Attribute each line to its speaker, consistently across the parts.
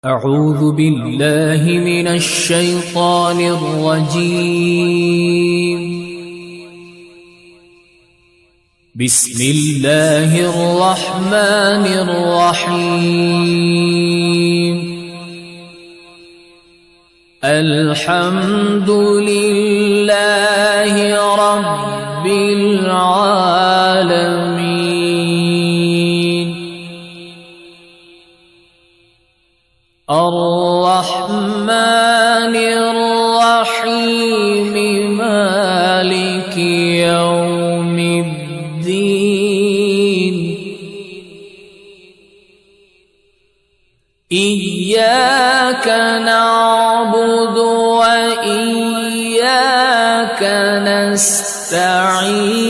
Speaker 1: أعوذ بالله من الشيطان الرجيم. بسم الله الرحمن الرحيم. الحمد لله رب العالمين. الرحمن الرحيم مالك يوم الدين. إياك نعبد وإياك نستعين.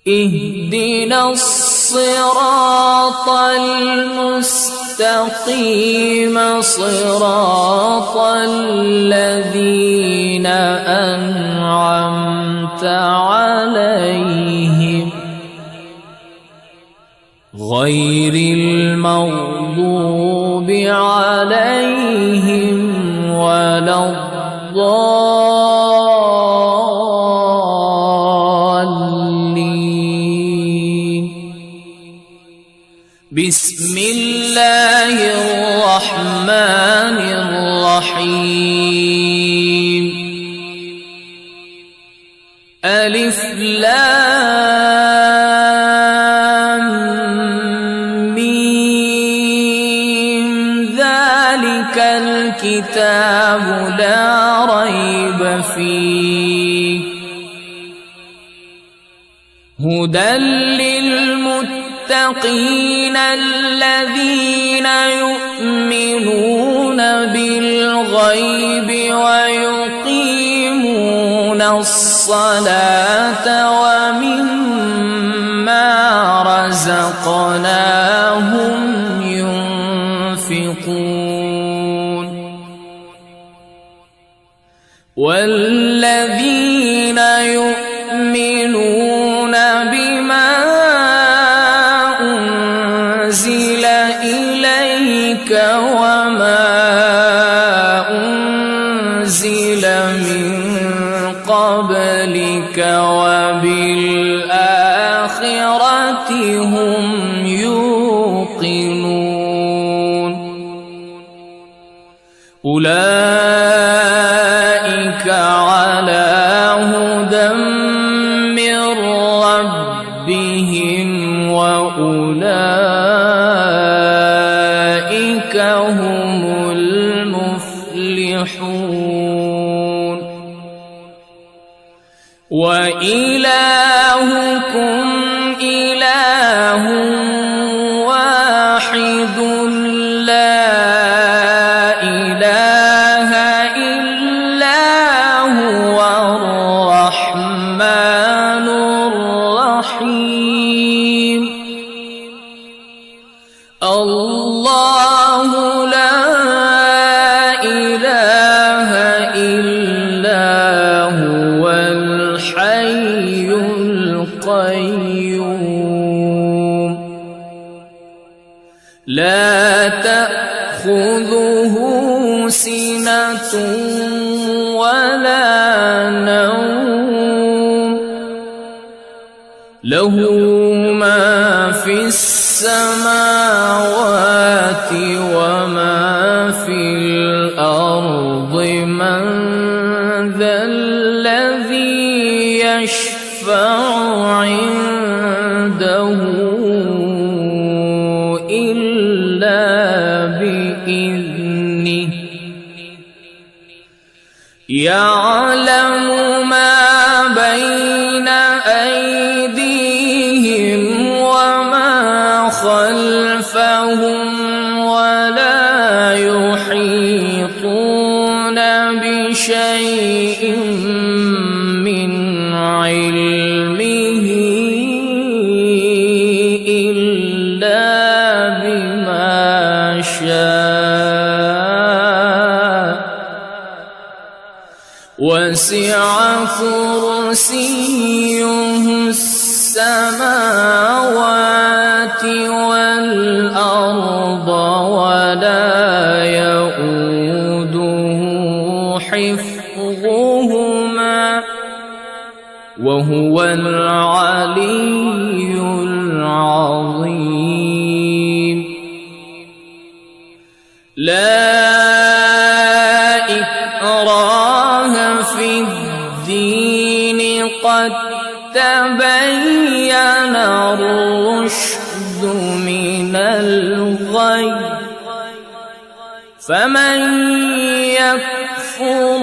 Speaker 1: اهدنا الصراط المستقيم صراط الذين أنعمت عليهم غير المغضوب عليهم ولا الضالين. بسم الله الرحمن الرحيم. ألف لام ميم. ذلك الكتاب لا ريب فيه هدى للمتقين الذين يؤمنون بالغيب ويقيمون الصلاة ومما رزقناهم ينفقون. والذين يؤمنون بما أنزل إليك وما أنزل من قبلك وبالآخرة هم يوقنون. أولئك على هدى من ربهم وأولئك هم المفلحون. وإلهكم إله واحد لا إله إلا هو الرحمن الرحيم. الله لا إله إلا هو الحي القيوم. لا تأخذه سنة ولا نوم. له ما في السماوات وما في الأرض. من ذا الذي يشفع عنده إلا بإذنه. يعلم ما بين أيديهم وما خلفهم ولا يحيطون بشيء من علمه إلا بما شاء. وسع كرسيه السماوات والأرض ولا يؤوده حفظهما وهو العلي العظيم. لا إكراه في الدين قد تبين الرشد من الغي فمن يكفر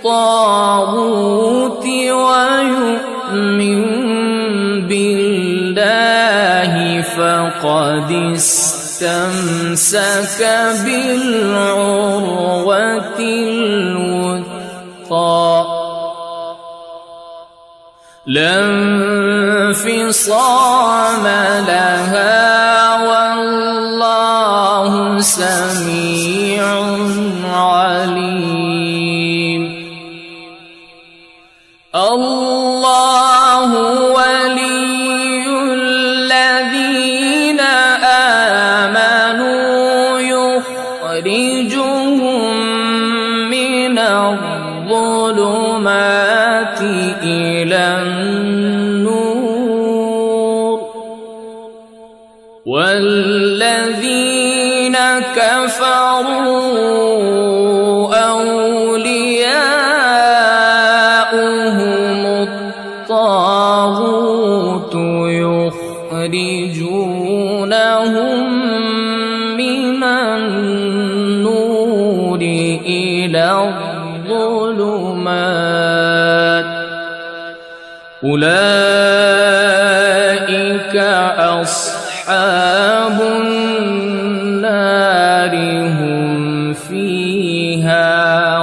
Speaker 1: بالطاغوت ويؤمن بالله فقد استمسك بالعروة الوثقى لا انفصام لها والله سميع عليم. الله ولي الذين آمنوا يخرجهم من الظلمات إلى النور والذين كفروا أولياؤهم الطاغوت يخرجونهم من النور إلى الظلمات أولئك أصحاب النار هم فيها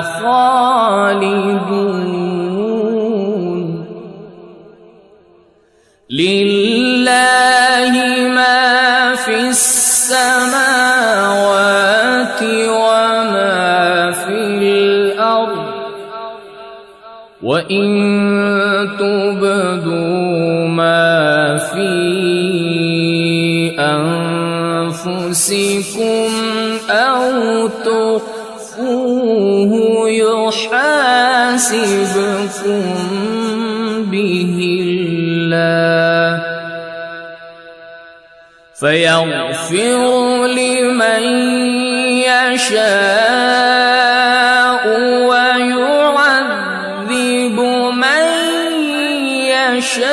Speaker 1: خالدون. لله ما في السماوات وما في الأرض وإن تبدوا ما في أنفسكم أو تخفوه يحاسبكم به الله فيغفر لمن يشاء ويعذب من يشاء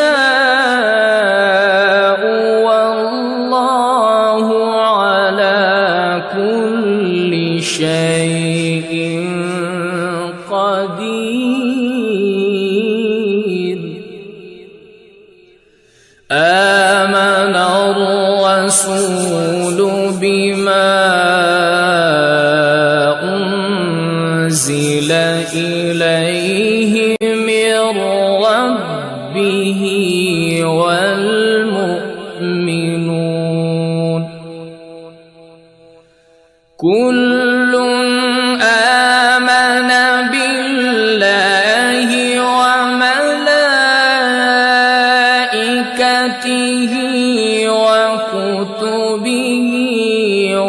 Speaker 1: والله على كل شيء قدير. آمن الرسول بما أنزل إليه من ربه والمؤمنون كل آمن بالله وملائكته وكتبه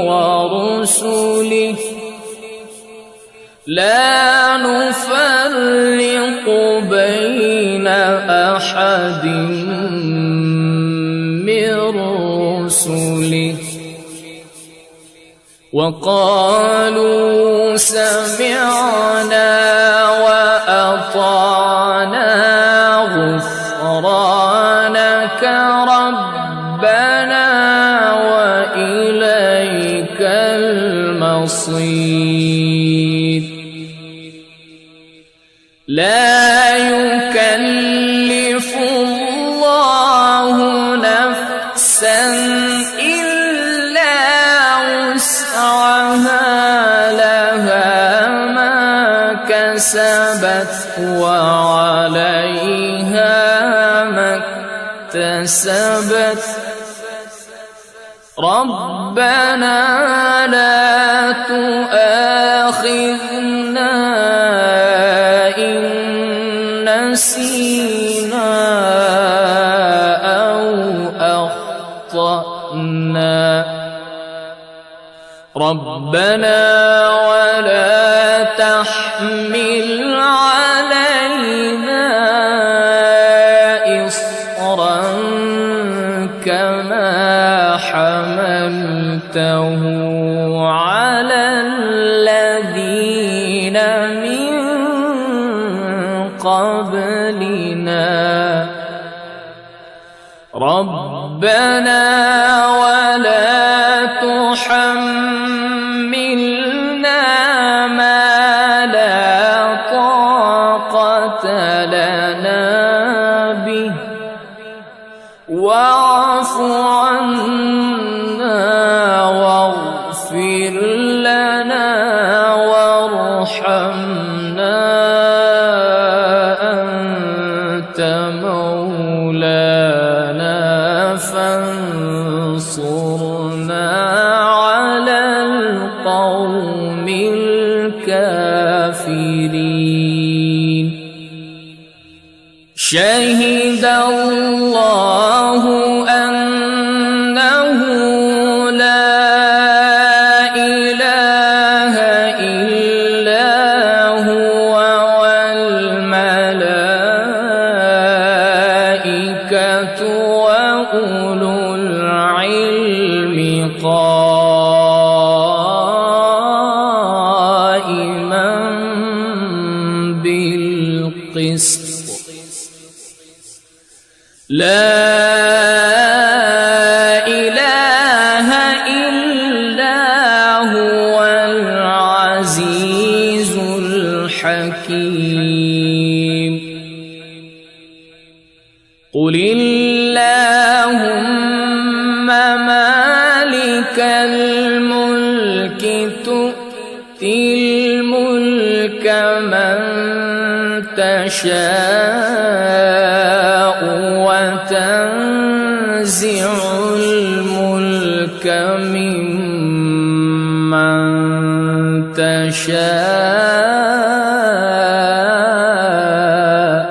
Speaker 1: ورسله لا نفرق بين أحد من رسله وقالوا سمعنا وأطعنا غفرانك ربنا وإليك المصير. لا يكلف الله نفسا إلا وسعها لها ما كسبت وعليها ما اكتسبت ربنا لا تؤاخذنا إن نسينا أو أخطأنا ربنا ولا تحمل علينا إصرا كما حملته على الذين من قبلنا ربنا ولا تحملنا ما لا طاقة لنا به واعف عنا واغفر لنا وارحمنا أنت مولانا فانصرنا على القوم الكافرين شهد الله أنه لا إله إلا هو والملائكة وأولو العلم قائما بالقسط لا إله إلا هو العزيز الحكيم قل اللهم مالك الملك تؤتي الملك من تشاء وتنزع الملك ممن تشاء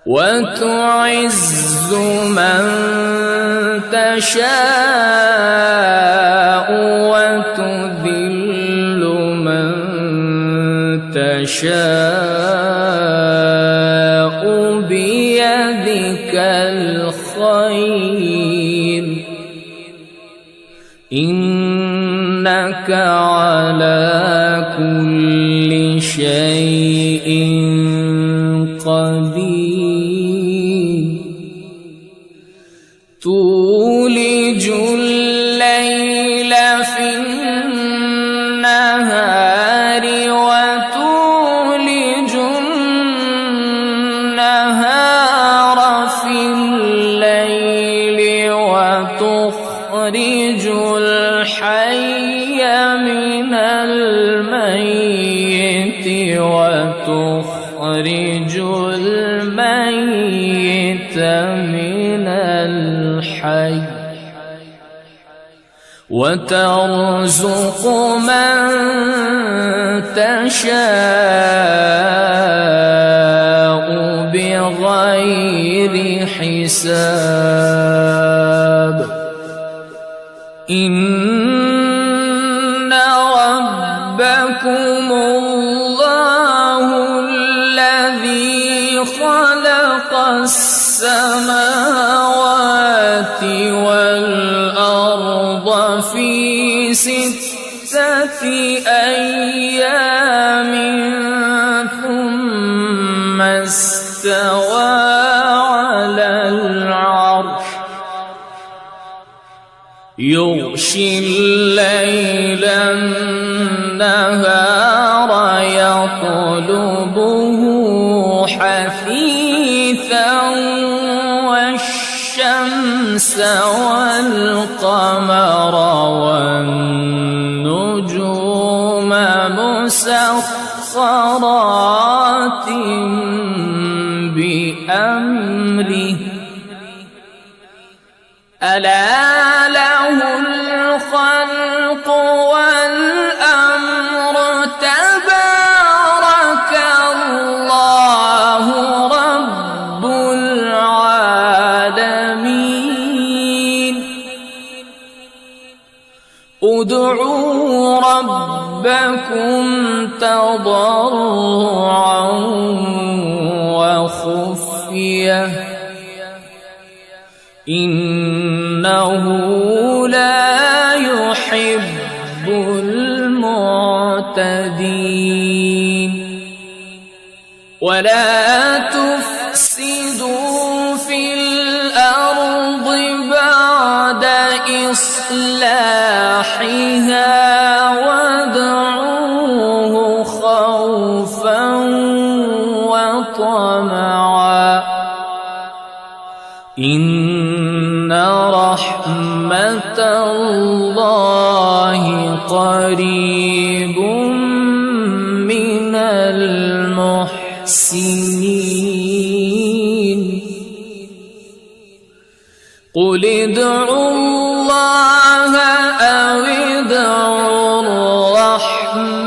Speaker 1: وتعز من تشاء وتذل من تشاء بيدك الخير إنك على كل شيء قدير تولج الليل في النهار وتولج النهار في الليل وتخرج الحي من الميت وتخرج الميت من الحي وترزق من تشاء بغير حساب إن ربكم الله الذي خلق السماوات والأرض في 6 أيام ثم استوى على العرش يغشي الليل النهار يطلبه حثيثا والشمس والقمر والنجوم مسخرات بأمره ألا له الخلق والأمر تبارك الله رب العالمين ادعوا ربكم تضرعا وخفية إنه لا يحب المعتدين ولا تفسدوا في الأرض بعد إصلاحها وادعوه خوفا وطمعا إن رحمة الله قريب من المحسنين قل ادعوا الله أو ادعوا الرحمن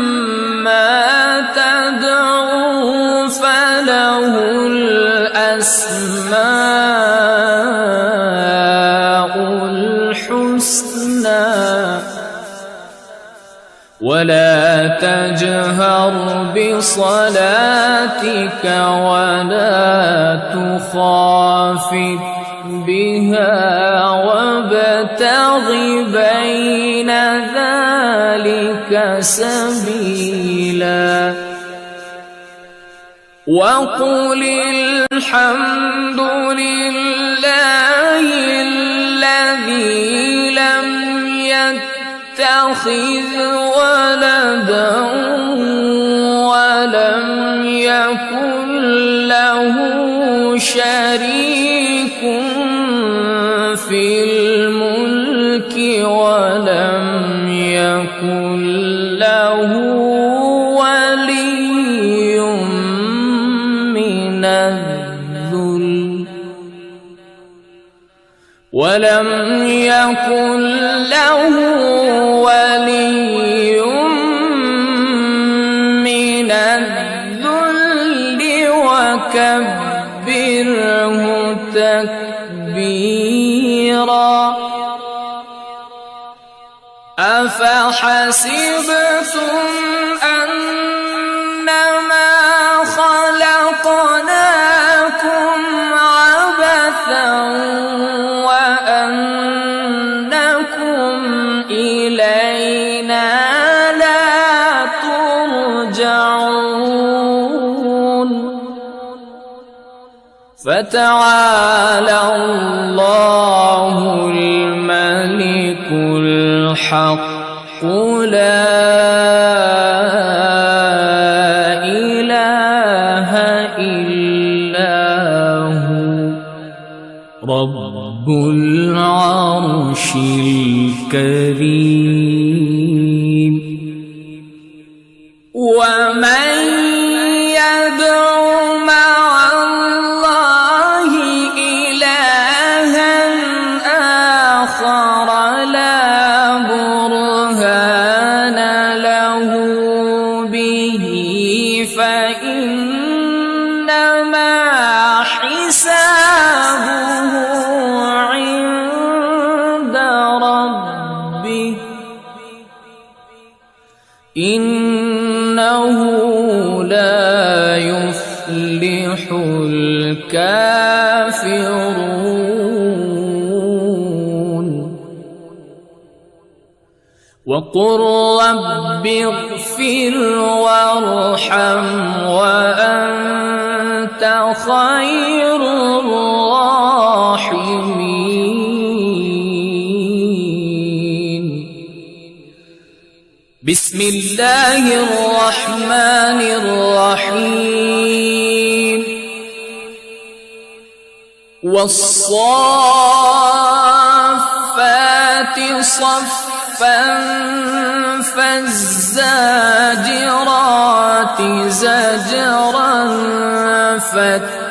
Speaker 1: أيما تدعوا فله الأسماء الحسنى ولا تجهر بصلاتك ولا تخافت بها وابتغ بين ذلك سبيلا وقل الحمد لله الذي لم يتخذ ولدا ولم يكن له شريك في الملك ولم يكن له ولي من الذل ولم يكن له ولي من الذل وكبره تكبيرا أفحسبتم أنما خلقناكم عبثا وأنكم إلينا لا ترجعون فتعالى الله الملك الحق لا إله إلا هو رب العرش الكريم ومن يدع مع الله إلها آخر لا برهان له به فإنما حسابه عند ربه إنه لا يفلح الكافرون وقل رب اغفر وارحم وأنت خير الراحمين بسم الله الرحمن الرحيم والصافات صفا فالزاجرات زجرا فالتاليات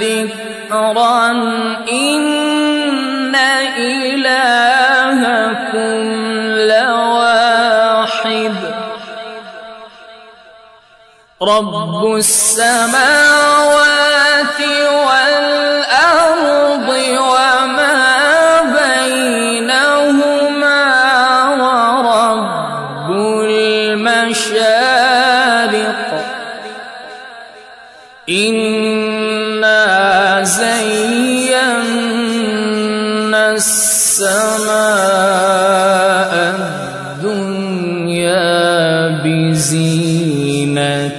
Speaker 1: ذكرا إن إلهكم لواحد رب السماوات والأرض وما بينهما ورب المشارق إنا زينا السماء الدنيا بزينة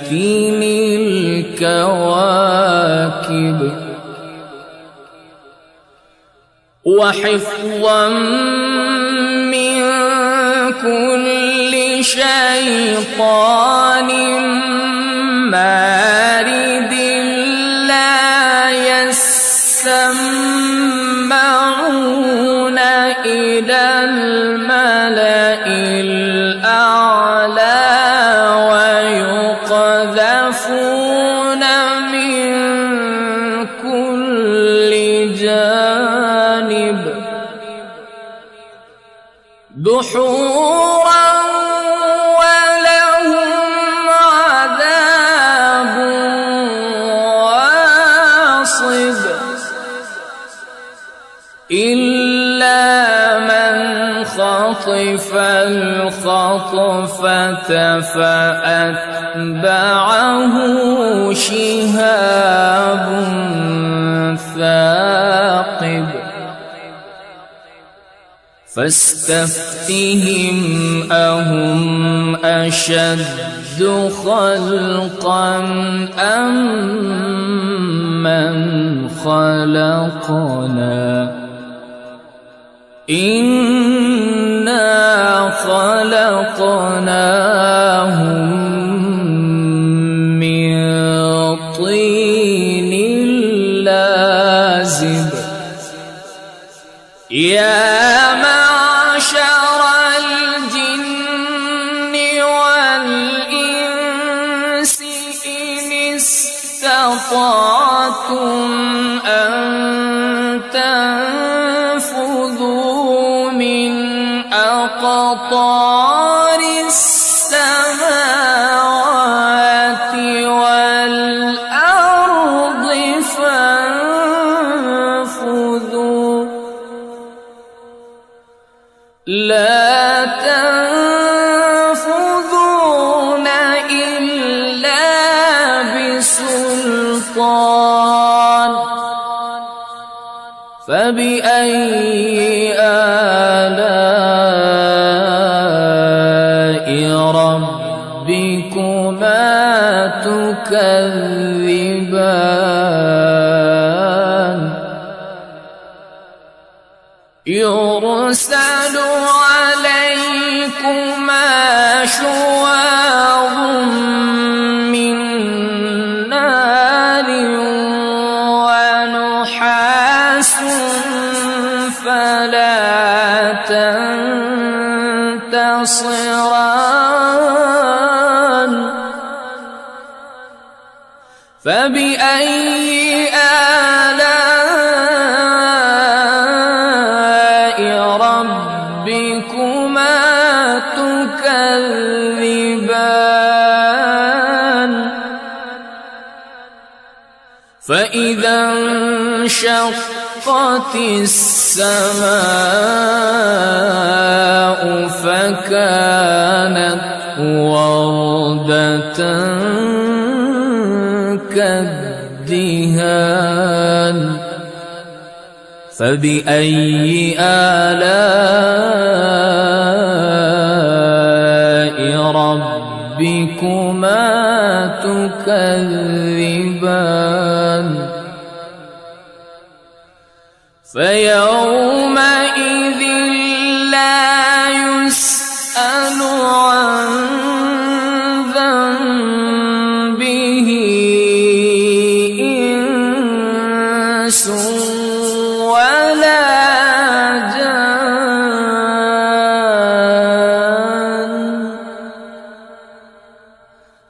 Speaker 1: الكواكب وحفظا من كل شيطان مارد لا يسمعون إلى الملأ الأعلى ويقذفون من كل جانب دحورا ولهم عذاب واصب إلا من خطف الخطفة فأتبعه شهاب ثاقب فاستفتهم أهم أشد خلقا أم من خلقنا إنا خلقناهم من طين لازب يا معشر الجن والإنس إن استطعتم أن تنفذوا من أقطار السماوات والأرض فانفذوا لا تنفذون إلا بسلطان فبأي آلاء ربكما تكذبان يرسل عليكما شواظ من نار ونحاس فلا تنتصران فبأي آلاء ربكما تكذبان فإذا انشقت السماء فكانت وردة كالدهان فبأي آلاء ربكما تكذبان فيومئذ لا يسأل عن ذنبه إنس ولا جان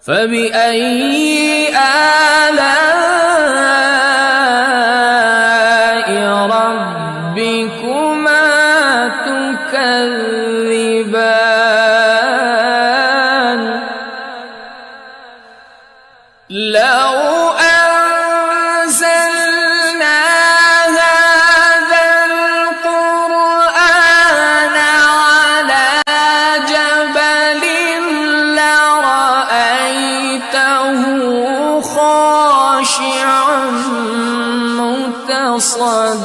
Speaker 1: فبأي آلاء ربكما تكذبان لو أنزلنا هذا القرآن على جبل لرأيته خاشعا متصدعا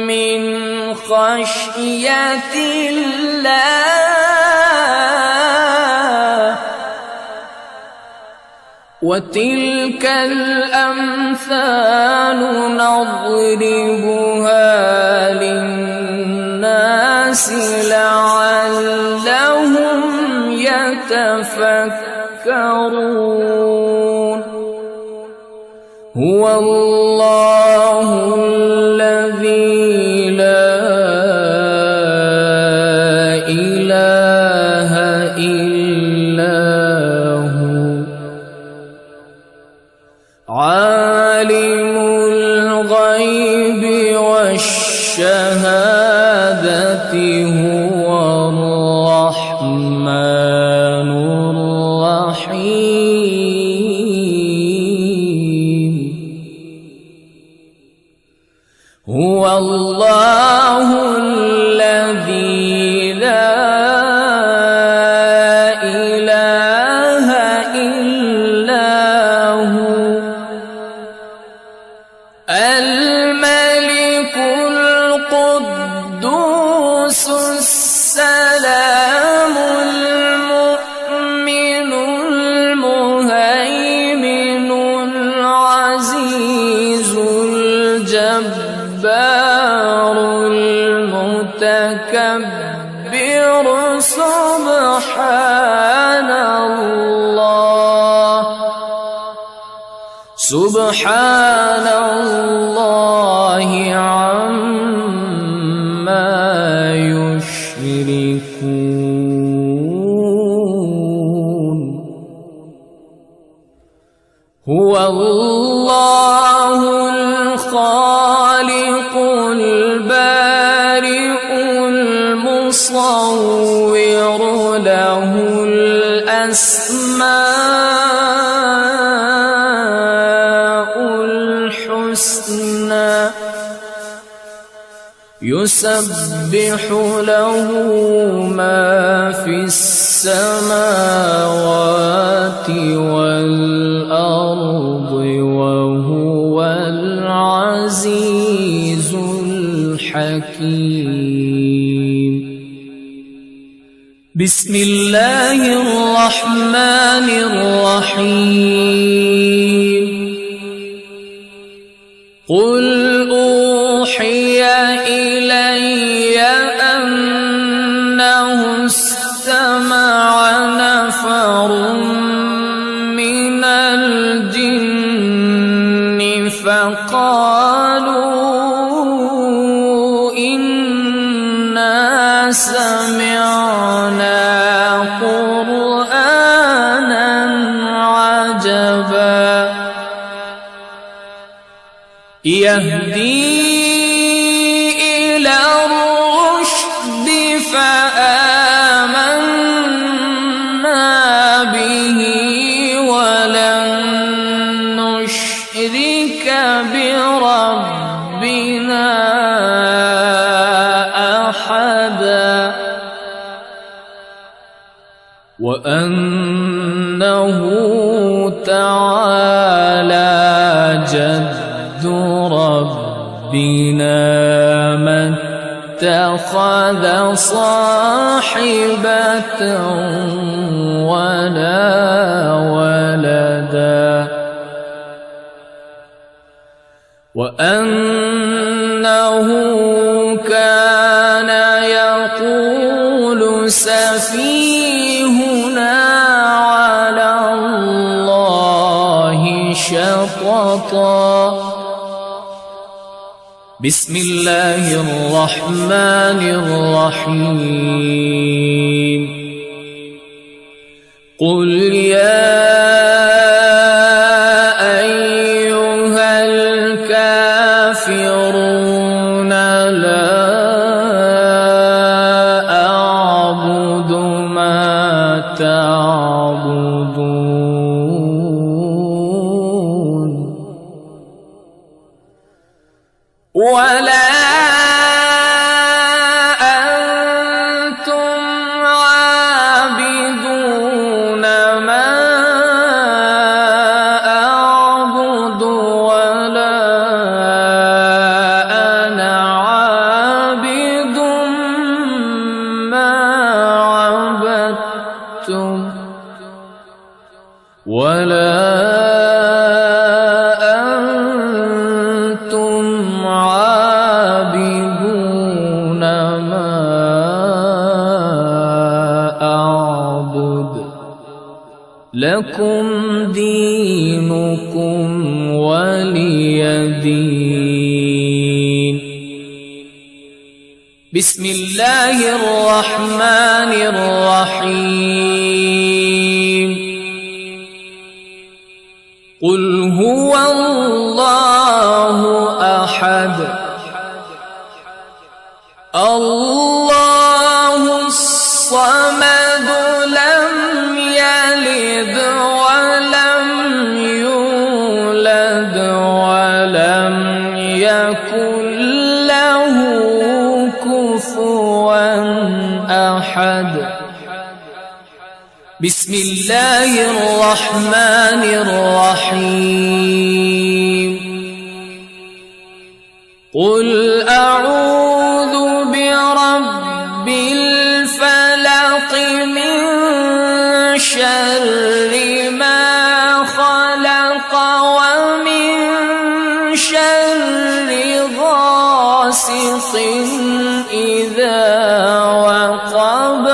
Speaker 1: من خشية الله. وتلك الأمثال نضربها للناس لعلهم يتفكرون. هو الله الذي لا إله إلا هو عالم الغيب والشهادة هو الرحمن الرحيم. هو الله الذي لا إله إلا هو الملك القدوس السلام المؤمن المهيمن العزيز الجبار المتكبر. سبحان الله سبحان الله عما يشركون. هو الله الخالق البارئ المصور له الأسماء الحسنى يسبح له ما في السماوات والأرض وهو العزيز الحكيم. بسم الله الرحمن الرحيم. قل أوحي إلي أنه استمع نفر من الجن فقالوا إنا سمعنا قرآنا عجبا يهدي إلى الرشد فآمنا به ولن نشرك بربنا أحدا وأنه تعالى جد ربنا ما اتخذ صاحبة ولا ولدا وأنه كان يقول سفيهنا على الله شططا. بسم الله الرحمن الرحيم. قل يا أيها الكافرون لا أعبد ما تعبدون ولا أنتم عابدون ما أعبد ولا أنا عابد ما عبدتم ولا أنتم عابدون ما أعبد لكم دينكم ولي دين. بسم الله الرحمن الرحيم. قل هو الله أحد الله الصمد لم يلد ولم يولد ولم يكن له كفوا أحد. بسم الله الرحمن الرحيم. قل أعوذ برب الفلق من شر ما خلق ومن شر غاسق إذا وقب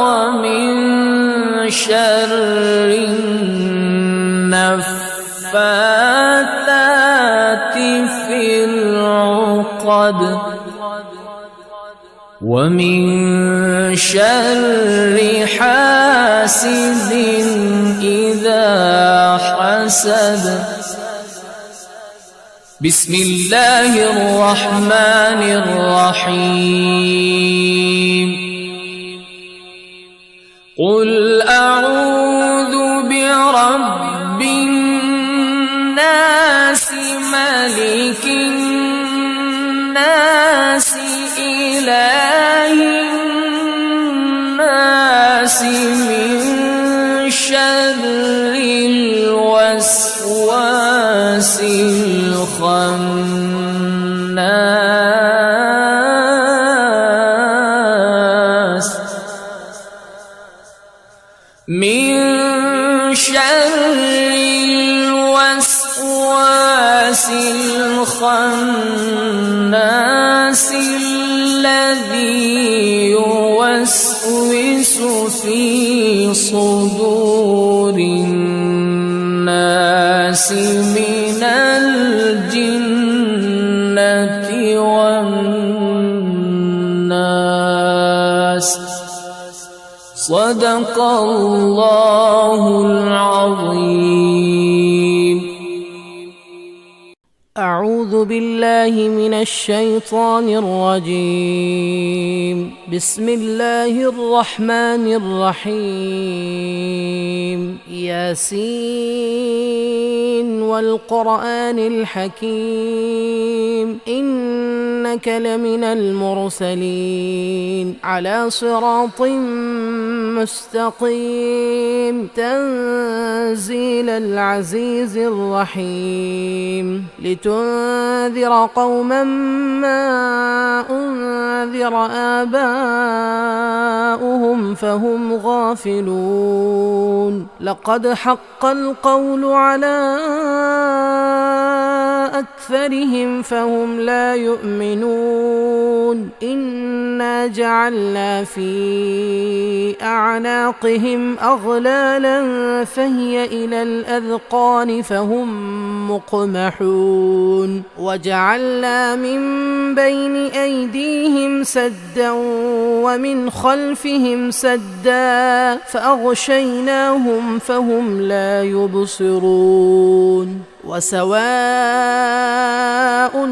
Speaker 1: ومن شر النفاثات في العقد ومن شر حاسد إذا حسد. بسم الله الرحمن الرحيم. قل أعوذ برب الناس ملك الناس إله الناس من شر الوسواس الخناس من شر الوسواس الخناس الذي يوسوس في صدور الناس من الجنة والناس. صدق الله العظيم.
Speaker 2: أعوذ بالله من الشيطان الرجيم. بسم الله الرحمن الرحيم. ياسين والقرآن الحكيم إنك لمن المرسلين على صراط مستقيم تنزيل العزيز الرحيم لتنذر قوما ما أنذر آباؤهم فهم غافلون. لقد حق القول على أكثرهم فهم لا يؤمنون. إنا جعلنا في أعناقهم أغلالا فهي إلى الأذقان فهم مقمحون. وجعلنا من بين أيديهم سدا ومن خلفهم سدا فأغشيناهم فهم لا يبصرون. وسواء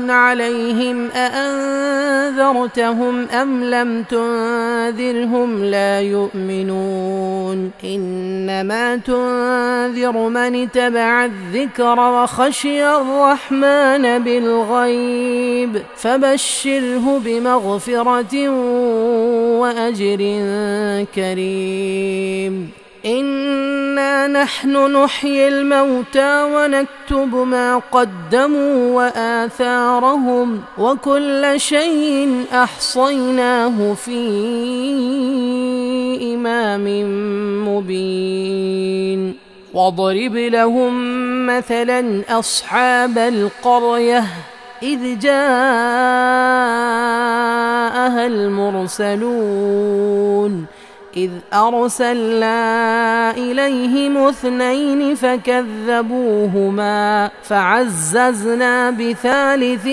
Speaker 2: عليهم أأنذرتهم أم لم تنذرهم لا يؤمنون. إنما تنذر تنذر من اتبع الذكر وخشي الرحمن بالغيب فبشره بمغفرة وأجر كريم. إنا نحن نحيي الموتى ونكتب ما قدموا وآثارهم وكل شيء أحصيناه في إمام مبين. واضرب لهم مثلا أصحاب القرية إذ جاءها المرسلون إذ أرسلنا إليهم 2 فكذبوهما فعززنا ب3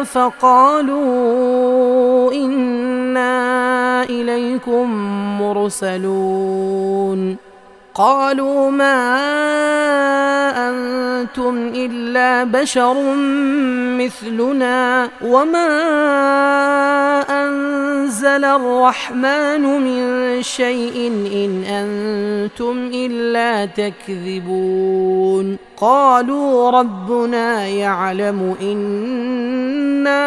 Speaker 2: فقالوا إنا إليكم مرسلون. قالوا ما أنتم إلا بشر مثلنا وما أنزل الرحمن من شيء إن أنتم إلا تكذبون. قالوا ربنا يعلم إنا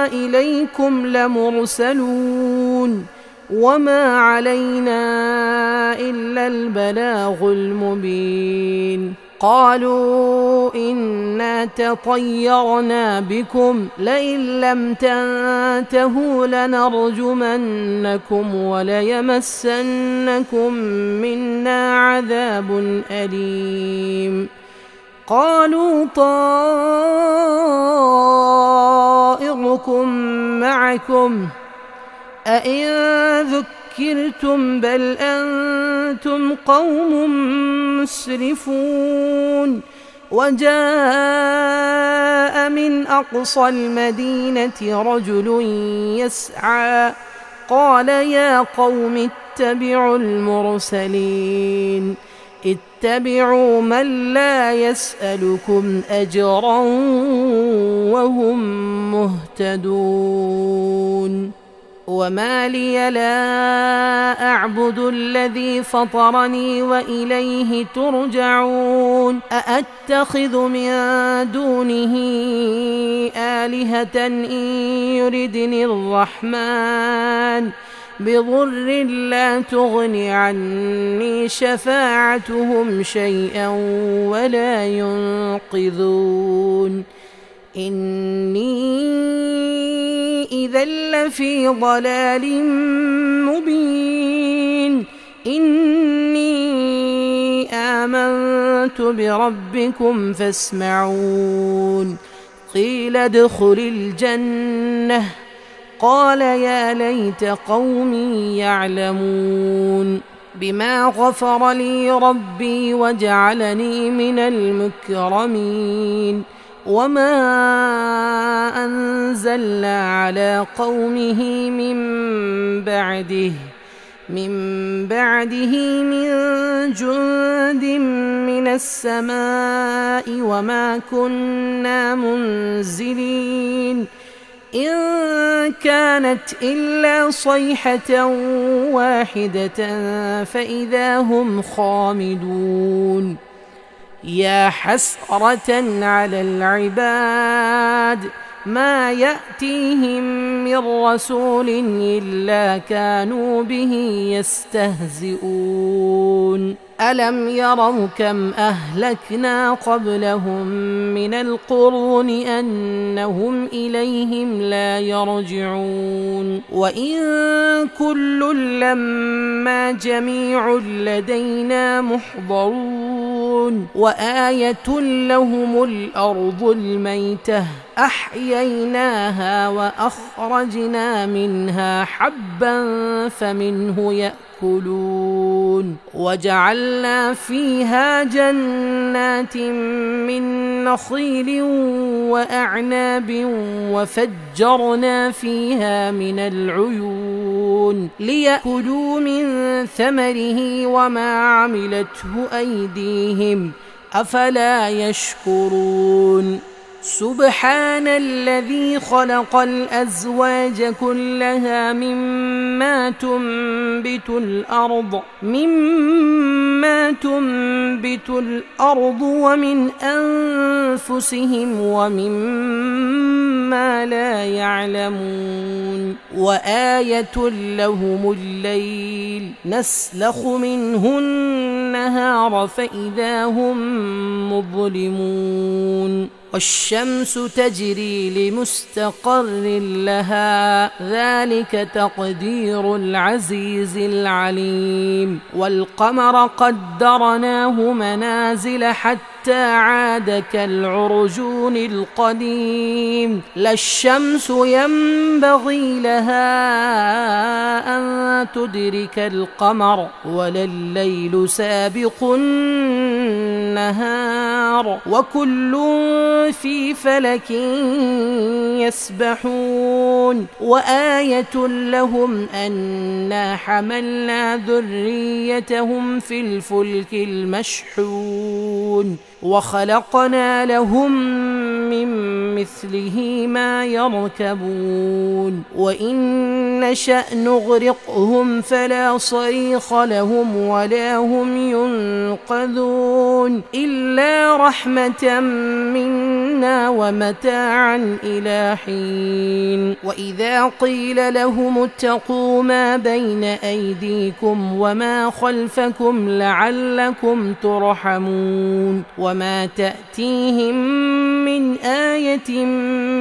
Speaker 2: إليكم لمرسلون وما علينا إلا البلاغ المبين. قالوا إنا تطيرنا بكم لئن لم تنتهوا لنرجمنكم وليمسنكم منا عذاب أليم. قالوا طائركم معكم أئن ذكرتم بل أنتم قوم مسرفون. وجاء من أقصى المدينة رجل يسعى قال يا قوم اتبعوا المرسلين اتبعوا من لا يسألكم أجرا وهم مهتدون. وما لي لا أعبد الذي فطرني وإليه ترجعون. أأتخذ من دونه آلهة إن يردني الرحمن بضر لا تغن عني شفاعتهم شيئا ولا ينقذون. إني إذا لفي ضلال مبين. إني آمنت بربكم فاسمعون. قيل ادخل الجنة قال يا ليت قومي يعلمون. بما غفر لي ربي وجعلني من المكرمين. وما أنزلنا على قومه من بعده من جند من السماء وما كنا منزلين. إن كانت إلا صيحة واحدة فإذا هم خامدون. يا حسرة على العباد ما يأتيهم من رسول إلا كانوا به يستهزئون. ألم يروا كم أهلكنا قبلهم من القرون أنهم إليهم لا يرجعون. وإن كل لما جميع لدينا محضرون. وآية لهم الأرض الميتة أحييناها وأخرجنا منها حبا فمنه يأكلون. وجعلنا فيها جنات من نخيل وأعناب وفجرنا فيها من العيون ليأكلوا من ثمره وما عملته أيديهم أفلا يشكرون. سبحان الذي خلق الأزواج كلها مما تنبت الأرض مما تنبت الأرض ومن أنفسهم ومما لا يعلمون وآية لهم الليل نسلخ منه النهار فإذا هم مظلمون والشمس تجري لمستقر لها ذلك تقدير العزيز العليم والقمر قدرناه منازل حتى عاد كالعرجون القديم لا الشمس ينبغي لها أن تدرك القمر ولا الليل سابق النهار وكل في فلك يسبحون وآية لهم أنا حملنا ذريتهم في الفلك المشحون وخلقنا لهم من مثله ما يركبون وإن نشأ نغرقهم فلا صريخ لهم ولا هم ينقذون إلا رحمة منا ومتاعا إلى حين وإذا قيل لهم اتقوا ما بين أيديكم وما خلفكم لعلكم ترحمون وما تأتيهم من آية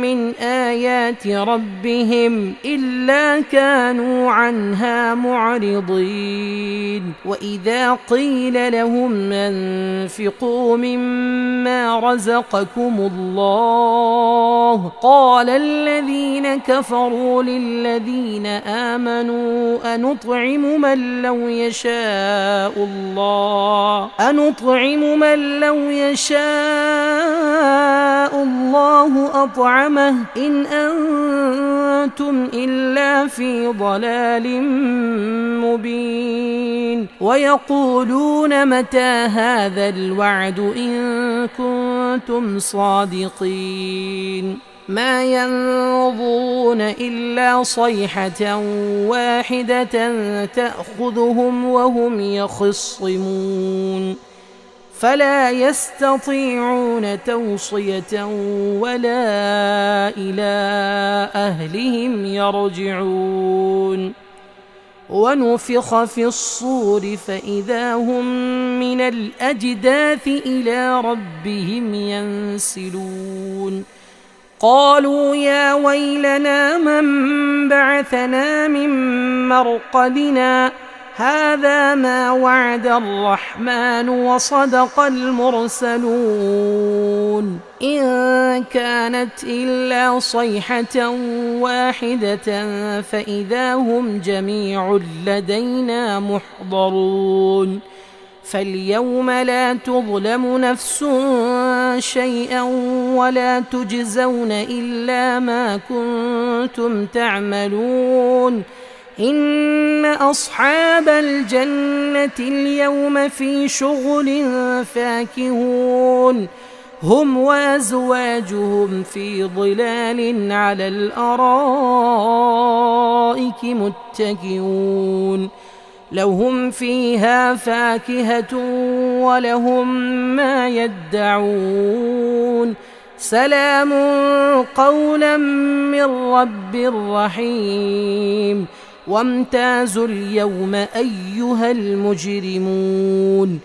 Speaker 2: من آيات ربهم إلا كانوا عنها معرضين وإذا قيل لهم انفقوا مما رزقكم الله قال الذين كفروا للذين آمنوا أنطعم من لو يشاء الله أطعمه إن أنتم إلا في ضلال مبين ويقولون متى هذا الوعد إن كنتم صادقين ما ينظرون إلا صيحة واحدة تأخذهم وهم يخصمون فلا يستطيعون توصية ولا إلى أهلهم يرجعون ونفخ في الصور فإذا هم من الأجداث إلى ربهم ينسلون قالوا يا ويلنا من بعثنا من مرقدنا هذا ما وعد الرحمن وصدق المرسلون إن كانت إلا صيحة واحدة فإذا هم جميع لدينا محضرون فاليوم لا تظلم نفس شيئا ولا تجزون إلا ما كنتم تعملون إن أصحاب الجنة اليوم في شغل فاكهون هم وأزواجهم في ظلال على الأرائك متكئون لهم فيها فاكهة ولهم ما يدعون سلام قولا من رب رحيم وامتازوا اليوم أيها المجرمون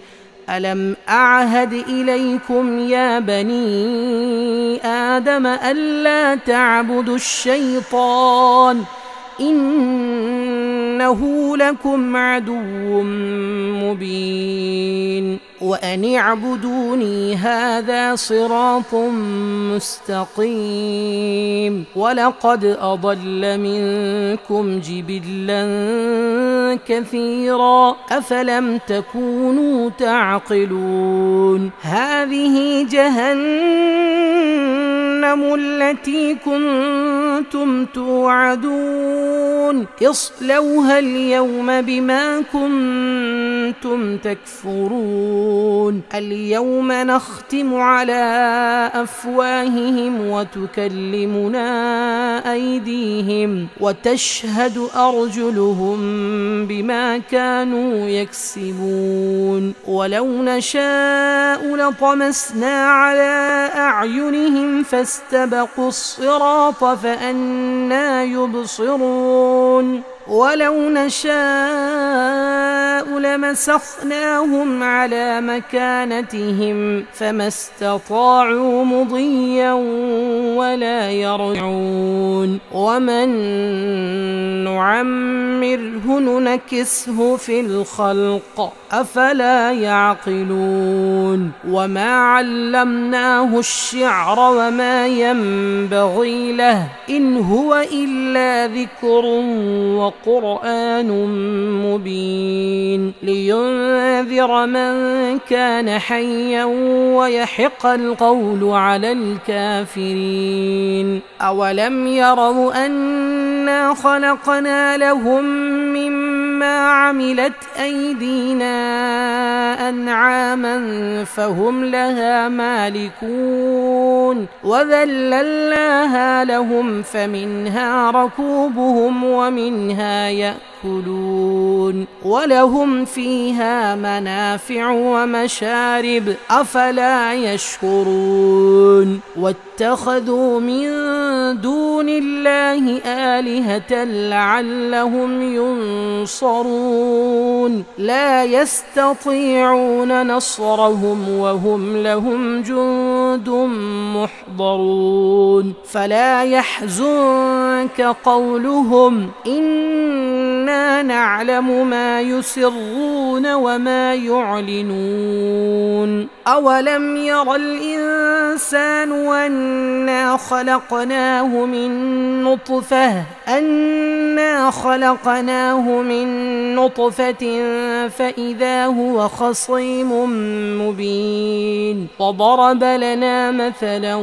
Speaker 2: ألم أعهد إليكم يا بني آدم ألا تعبدوا الشيطان إنه لكم عدو مبين وأن اعبدوني هذا صراط مستقيم ولقد أضل منكم جبلا كثيرا أفلم تكونوا تعقلون هذه جهنم التي كنتم توعدون اصلوها اليوم بما كنتم كنتم تكفرون اليوم نختم على أفواههم وتكلمنا أيديهم وتشهد أرجلهم بما كانوا يكسبون ولو نشاء لطمسنا على أعينهم فاستبقوا الصراط فأنى يبصرون ولو نشاء لمسخناهم على مكانتهم فما استطاعوا مضيا ولا يرجعون ومن نعمره ننكسه في الخلق أفلا يعقلون وما علمناه الشعر وما ينبغي له إن هو إلا ذكر وقرآن مبين لينذر من كان حيا ويحق القول على الكافرين أولم يروا أنا خلقنا لهم مما عملت أيدينا أنعاما فهم لها مالكون وذللناها لهم فمنها ركوبهم ومنها يأكلون ولهم فيها منافع ومشارب أفلا يشكرون واتخذوا من دون الله آلهة لعلهم ينصرون لا يستطيعون نصرهم وهم لهم جند محضرون فلا يحزنك قولهم إنا نعلم ما يسرون وما يعلنون أولم ير الإنسان أنا خلقناه من نطفة فإذا هو خصيم مبين وضرب لنا مثلا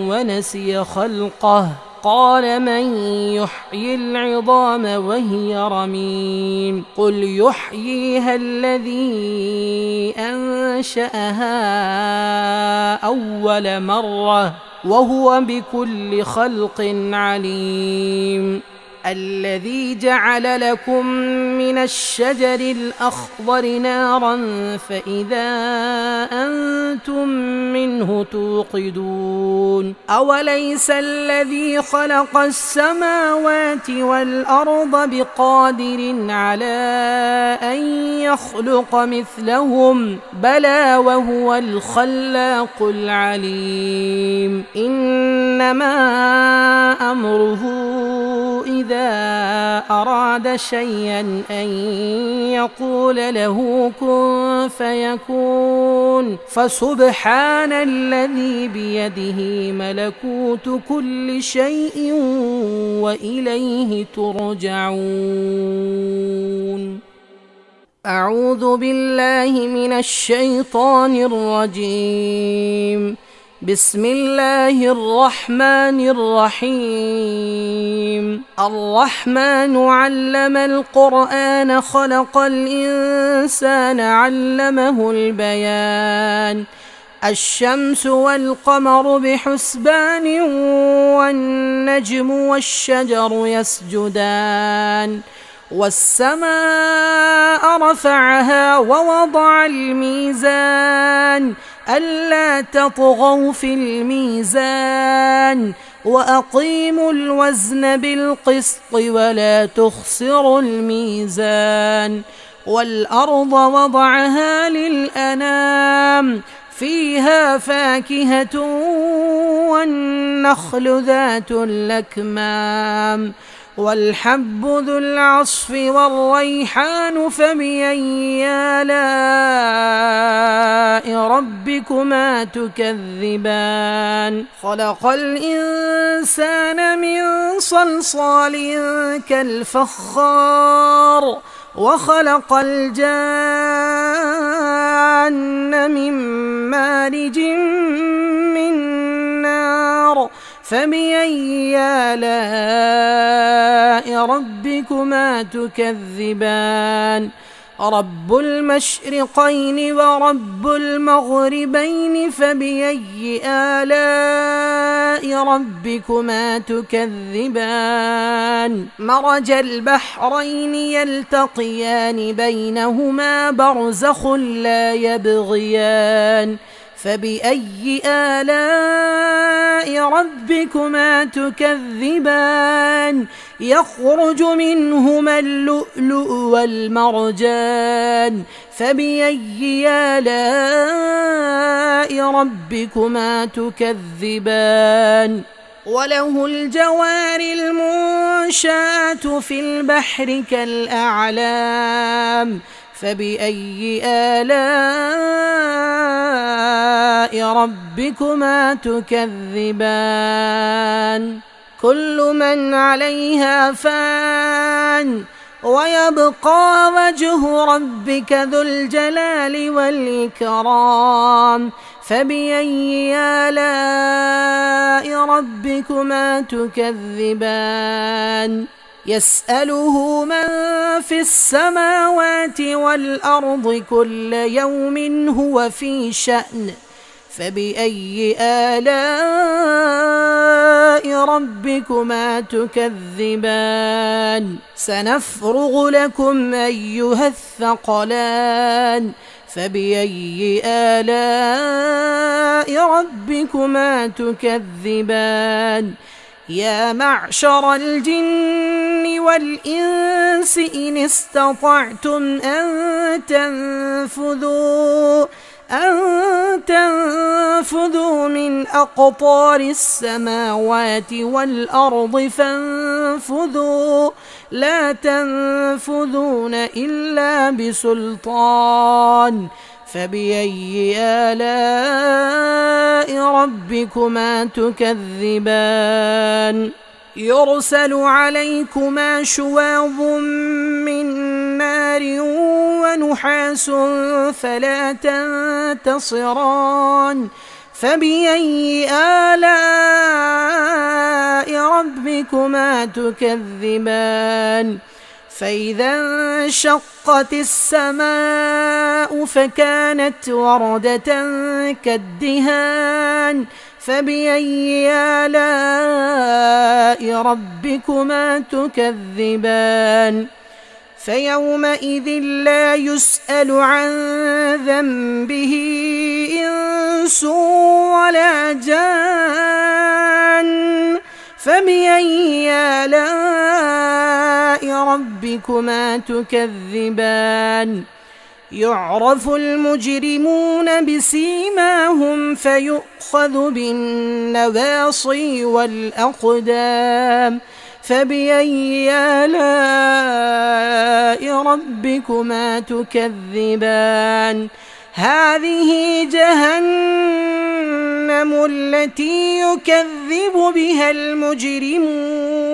Speaker 2: ونسي خلقه قال من يحيي العظام وهي رميم قل يحييها الذي أنشأها أول مرة وهو بكل خلق عليم الذي جعل لكم من الشجر الأخضر نارا فإذا أنتم منه توقدون أوليس الذي خلق السماوات والأرض بقادر على أن يخلق مثلهم بلى وهو الخلاق العليم إنما أمره إذا أراد شيئا أن يقول له كن فيكون فسبحان الذي بيده ملكوت كل شيء وإليه ترجعون أعوذ بالله من الشيطان الرجيم بسم الله الرحمن الرحيم الرحمن علم القرآن خلق الإنسان علمه البيان الشمس والقمر بحسبان والنجم والشجر يسجدان والسماء رفعها ووضع الميزان ألا تطغوا في الميزان وأقيموا الوزن بالقسط ولا تخسروا الميزان والأرض وضعها للأنام فيها فاكهة والنخل ذات الأكمام والحب ذو العصف والريحان فبأي آلاء ربكما تكذبان خلق الإنسان من صلصال كالفخار وخلق الجان من مارج من نار فبأي آلاء ربكما تكذبان رب المشرقين ورب المغربين فبأي آلاء ربكما تكذبان مرج البحرين يلتقيان بينهما برزخ لا يبغيان فبأي آلاء ربكما تكذبان يخرج منهما اللؤلؤ والمرجان فبأي آلاء ربكما تكذبان وله الجوار المنشآت في البحر كالأعلام فبأي آلاء ربكما تكذبان كل من عليها فان ويبقى وجه ربك ذو الجلال والإكرام فبأي آلاء ربكما تكذبان يسأله من في السماوات والأرض كل يوم هو في شأن فبأي آلاء ربكما تكذبان سنفرغ لكم أيها الثقلان فبأي آلاء ربكما تكذبان يا معشر الجن والإنس إن استطعتم أن تنفذوا من أقطار السماوات والأرض فانفذوا لا تنفذون إلا بسلطان فبأي آلاء ربكما تكذبان يرسل عليكما شواظ من نار ونحاس فلا تنتصران فبأي آلاء ربكما تكذبان فإذا انشقت السماء فكانت وردة كالدهان فبأي آلاء ربكما تكذبان فيومئذ لا يسأل عن ذنبه إنس ولا جان فبأي آلاء ربكما تكذبان يعرف المجرمون بسيماهم فيؤخذ بالنواصي والأقدام فبأي آلاء ربكما تكذبان هذه جهنم التي يكذب بها المجرمون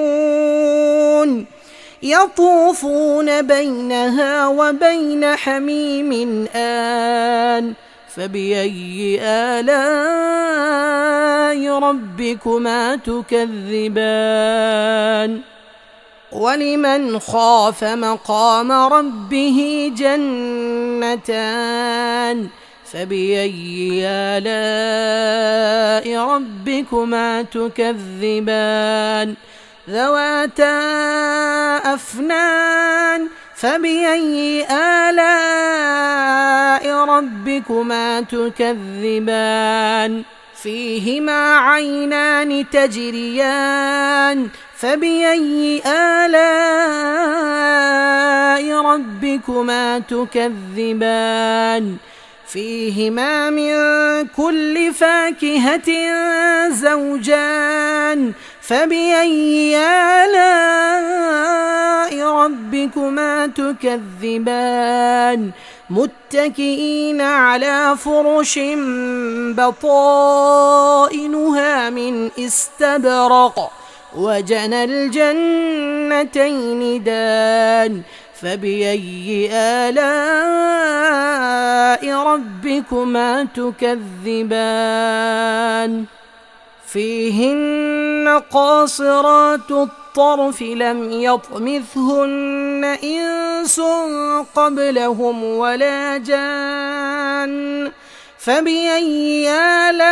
Speaker 2: يطوفون بينها وبين حميم آن فبأي آلاء ربكما تكذبان ولمن خاف مقام ربه جنتان فبأي آلاء ربكما تكذبان ذواتا أفنان فبأي آلاء ربكما تكذبان فيهما عينان تجريان فبأي آلاء ربكما تكذبان فيهما من كل فاكهة زوجان فبأي آلاء ربكما تكذبان متكئين على فرش بطائنها من استبرق وجنى الجنتين دان فبأي آلاء ربكما تكذبان فيهن قاصرات الطرف لم يطمثهن إنس قبلهم ولا جان فبأي آلاء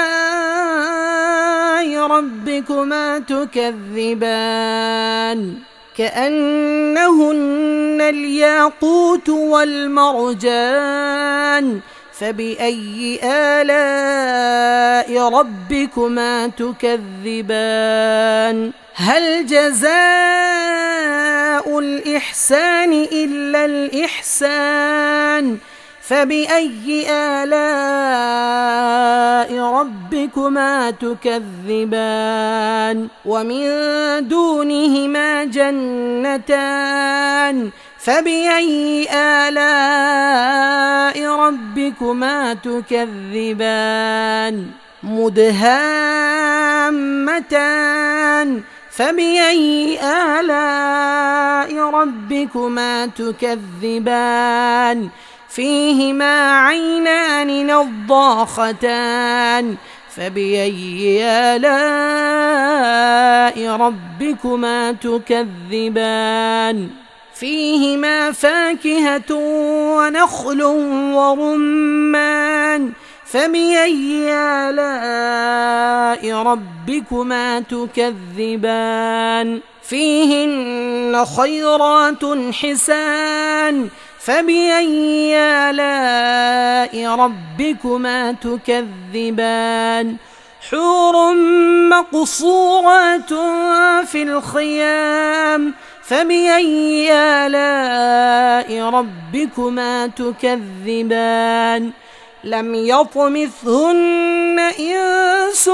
Speaker 2: ربكما تكذبان كأنهن الياقوت والمرجان فبأي آلاء ربكما تكذبان هل جزاء الإحسان إلا الإحسان فبأي آلاء ربكما تكذبان ومن دونهما جنتان فبأي آلاء ربكما تكذبان مدهامتان فبأي آلاء ربكما تكذبان فيهما عينان نضاختان فبأي آلاء ربكما تكذبان فيهما فاكهة ونخل ورمان فبأي آلاء ربكما تكذبان فيهن خيرات حسان فبأي آلاء ربكما تكذبان حور مقصورات في الخيام فبأي آلاء ربكما تكذبان لم يطمثهن إنس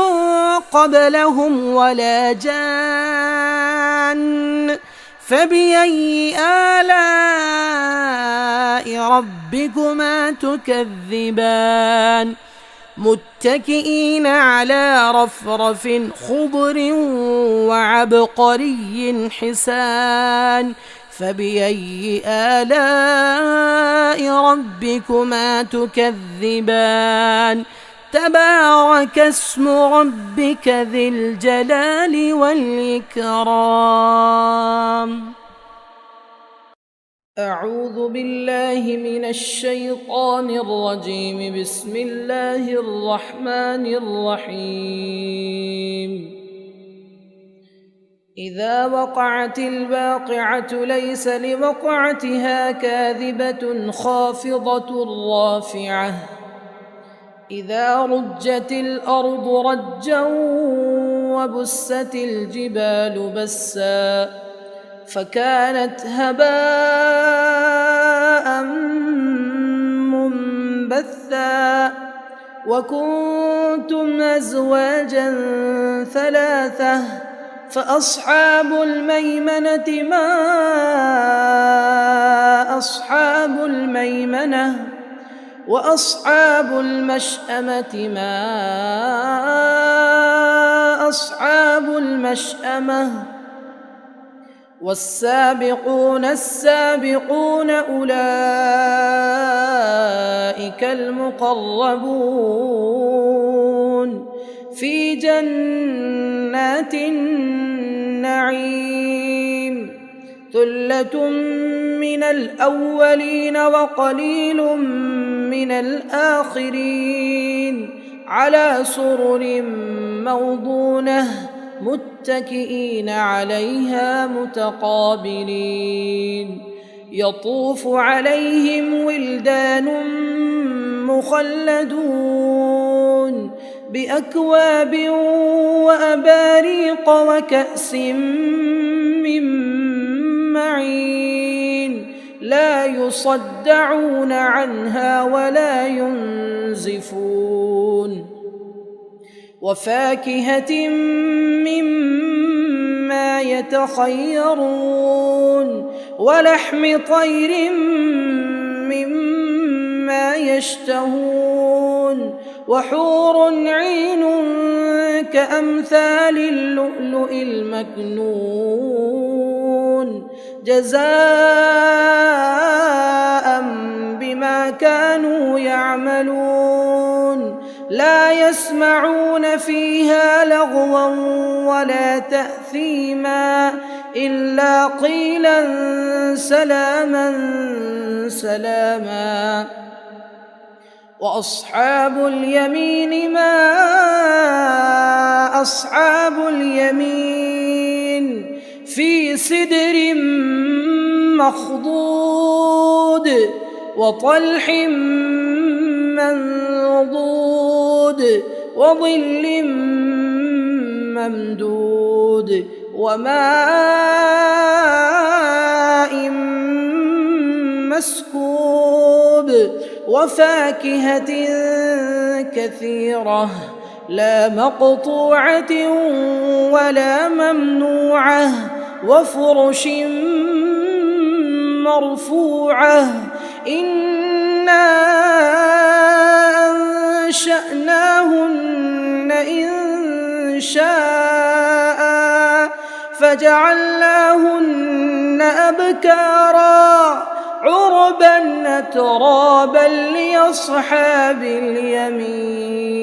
Speaker 2: قبلهم ولا جان فبأي آلاء ربكما تكذبان متكئين على رفرف خضر وعبقري حسان فبأي آلاء ربكما تكذبان تبارك اسم ربك ذي الجلال والإكرام أعوذ بالله من الشيطان الرجيم بسم الله الرحمن الرحيم إذا وقعت الواقعة ليس لوقعتها كاذبة خافضة رافعة إذا رجت الأرض رجا وبست الجبال بسا فكانت هباء منبثا وكنتم أزواجا ثلاثة فأصحاب الميمنة ما أصحاب الميمنة وأصحاب المشأمة ما أصحاب المشأمة والسابقون السابقون أولئك المقربون في جنات النعيم ثلة من الأولين وقليل من الآخرين على سرر موضونة متكئين عليها متقابلين يطوف عليهم ولدان مخلدون بأكواب وأباريق وكأس من معين لا يصدعون عنها ولا ينزفون وفاكهة مما يتخيرون ولحم طير مما يشتهون وحور عين كأمثال اللؤلؤ المكنون جزاء بما كانوا يعملون لا يسمعون فيها لغوا ولا تأثيما إلا قيلا سلاما سلاما. وأصحاب اليمين ما أصحاب اليمين في سدر مخضود وطلح منضود وظل ممدود وماء مسكوب وفاكهة كثيرة لا مقطوعة ولا ممنوعة وفرش مرفوعة إنا أنشأناهن إنشاء فجعلناهن أبكارا عربا أترابا لأصحاب اليمين.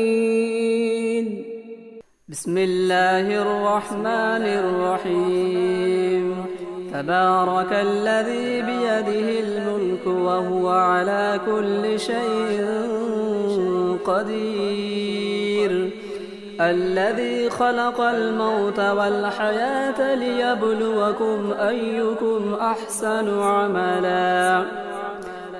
Speaker 3: بسم الله الرحمن الرحيم. تبارك الذي بيده الملك وهو على كل شيء قدير. الذي خلق الموت والحياة ليبلوكم أيكم أحسن عملا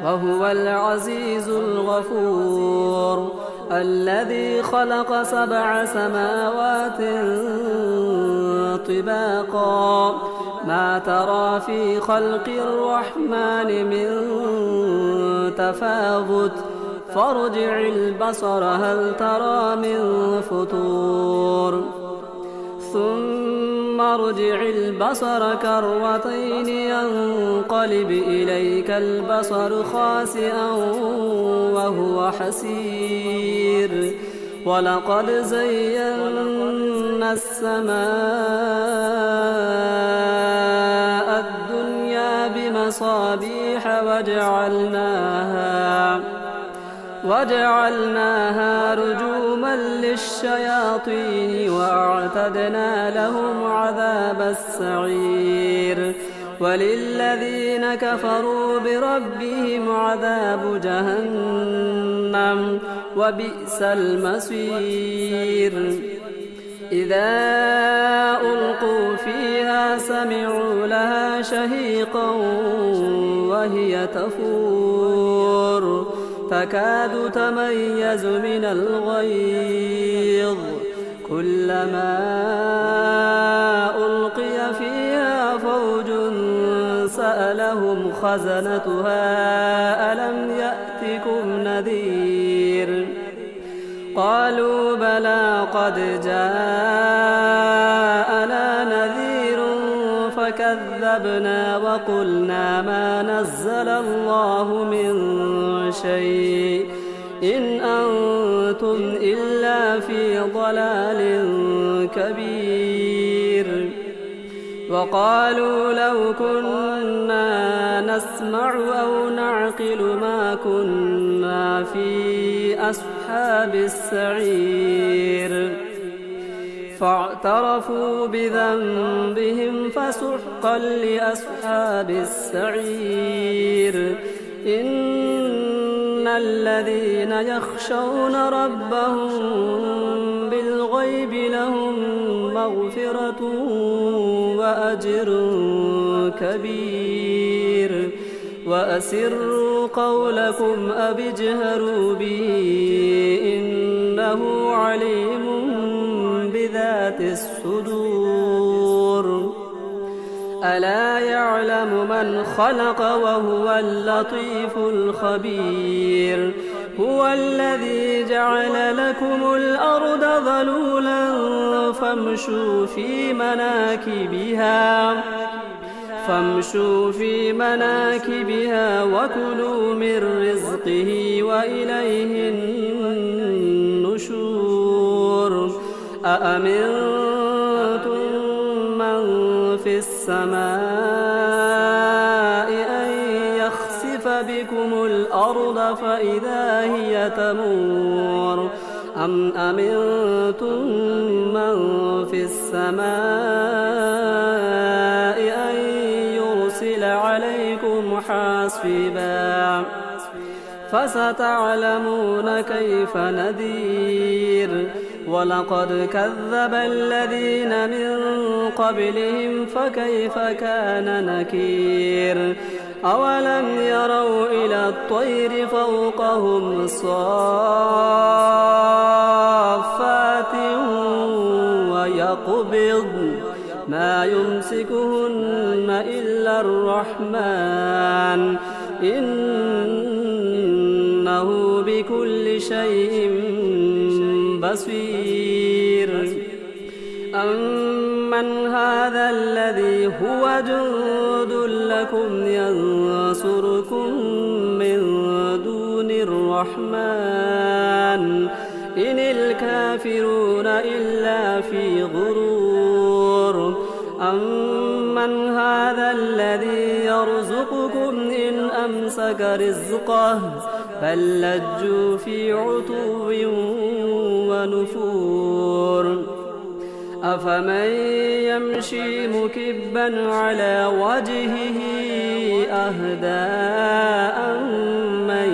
Speaker 3: وهو العزيز الغفور. الذي خلق 7 سماوات طباقا ما ترى في خلق الرحمن من تفاوت فارجع البصر هل ترى من فطور ثم ارجع البصر كرتين ينقلب إليك البصر خاسئا وهو حسير. ولقد زينا السماء الدنيا بمصابيح وجعلناها رجوما للشياطين وأعتدنا لهم عذاب السعير. وللذين كفروا بربهم عذاب جهنم وبئس المصير. إذا ألقوا فيها سمعوا لها شهيقا وهي تفور تكاد تميز من الغيظ كلما ألقي فيها فوج سألهم خزنتها ألم يأتكم نذير قالوا بلى قد جاءنا نذير فكذبنا وقلنا ما نزل الله من شيء إن أنتم إلا في ضلال كبير. وقالوا لو كنا نسمع أو نعقل ما كنا في أصحاب السعير فاعترفوا بذنبهم فسحقا لأصحاب السعير. إن الذين يخشون ربهم بالغيب لهم مغفرة وأجر كبير. وأسروا قولكم أو اجهروا به إنه عليم بذات الصدور. ألا يعلم من خلق وهو اللطيف الخبير. هو الذي جعل لكم الأرض ذلولا فامشوا في مناكبها وكلوا من رزقه وإليه النشور. أأمنتم من في السماء أن يخسف بكم الأرض فإذا هي تمور أم أمنتم من في السماء أن يرسل عليكم حاصبا فستعلمون كيف نذير ولقد كذب الذين من قبلهم فكيف كان نكير أولم يروا إلى الطير فوقهم صافات ويقبض ما يمسكهن إلا الرحمن إنه بكل شيء بصير أمن هذا الذي هو جند لكم ينصركم من دون الرحمن إن الكافرون إلا في غرور أمن هذا الذي يرزقكم إن أمسك رزقه بل لجوا في عتو ونفور أفمن يمشي مكبا على وجهه أهدى أمن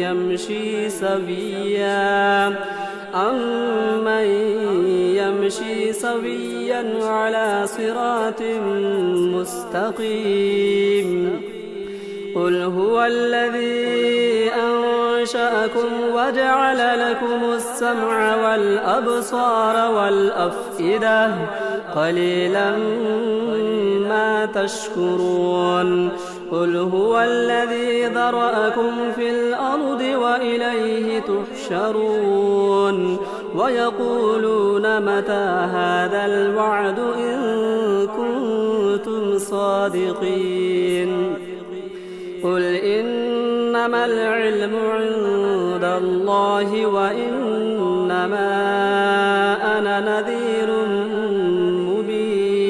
Speaker 3: يمشي سويا على صراط مستقيم قل هو الذي أنشأكم وجعل لكم السمع والأبصار والأفئدة قليلا ما تشكرون قل هو الذي ذرأكم في الأرض وإليه تحشرون ويقولون متى هذا الوعد إن كنتم صادقين قل إنما العلم عند الله وإنما أنا نذير مبين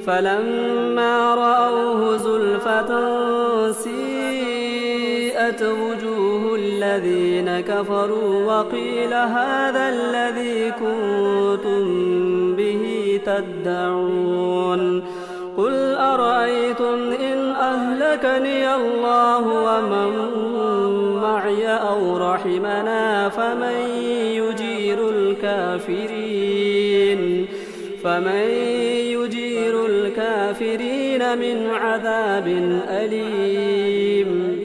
Speaker 3: فلما رأوه زلفة سيئت وجوه الذين كفروا وقيل هذا الذي كنتم به تدعون قل أرأيتم إن أهلكني الله ومن معي أو رحمنا فمن يجير الكافرين من عذاب أليم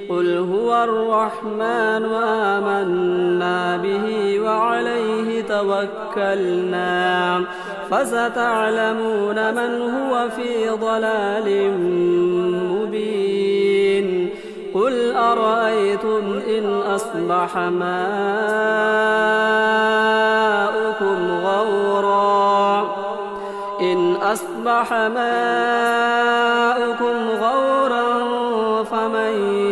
Speaker 3: قل هو الرحمن آمنا به وعليه توكلنا فستعلمون من هو في ضلال مبين قل أرأيتم إن أصبح ماؤكم غورا فمن